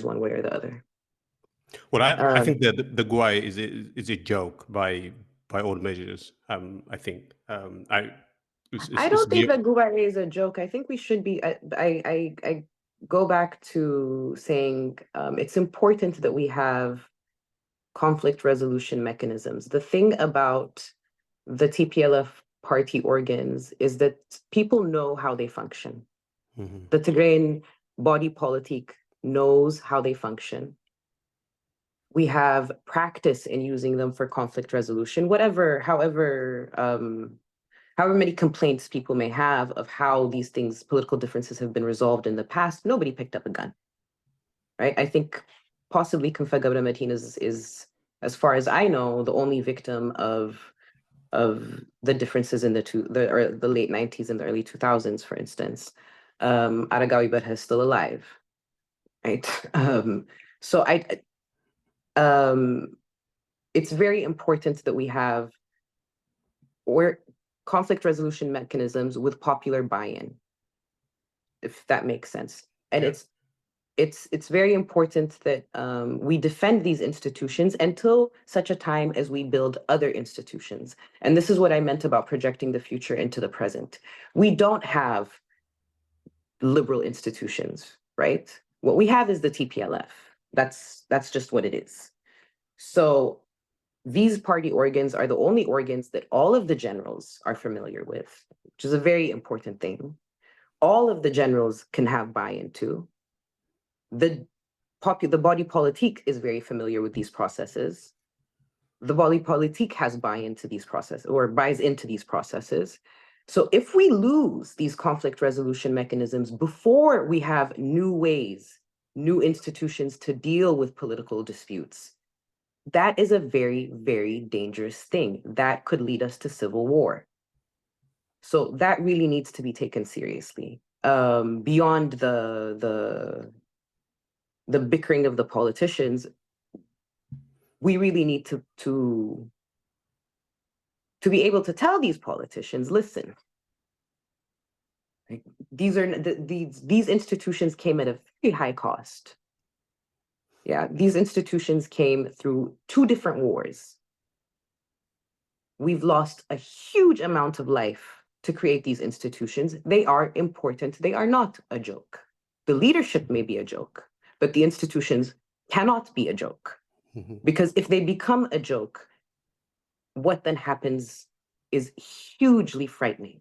one way or the other. Well, I Um, think that the GUI is a joke by all measures. I think I it's don't think that Guba is a joke. I think we should be. I go back to saying it's important that we have conflict resolution mechanisms. The thing about the TPLF party organs is that people know how they function. Mhm. The Tigrayan body politic knows how they function. We have practice in using them for conflict resolution, however many complaints people may have of how these things, political differences have been resolved in the past, nobody picked up a gun, right? I think possibly Confagabra Matin is, as far as I know, the only victim of the differences in the late 90s and the early 2000s, for instance. Aragawi Berha is still alive, right? So it's very important that we have conflict resolution mechanisms with popular buy-in, if that makes sense. And Yeah. it's very important that we defend these institutions until such a time as we build other institutions. And this is what I meant about projecting the future into the present. We don't have liberal institutions, right? What we have is the TPLF. That's just what it is. So these party organs are the only organs that all of the generals are familiar with, which is a very important thing. All of the generals can have buy-in to. The body politique is very familiar with these processes. The body politique has buy-in to these processes or buys into these processes. So if we lose these conflict resolution mechanisms before we have new ways, new institutions to deal with political disputes, that is a very, very dangerous thing. That could lead us to civil war. So that really needs to be taken seriously. Beyond the bickering of the politicians, we really need to be able to tell these politicians, listen, like, these institutions came at a very high cost. Yeah, these institutions came through 2 different wars. We've lost a huge amount of life to create these institutions. They are important. They are not a joke. The leadership may be a joke, but the institutions cannot be a joke. Mhm. Because if they become a joke, what then happens is hugely frightening.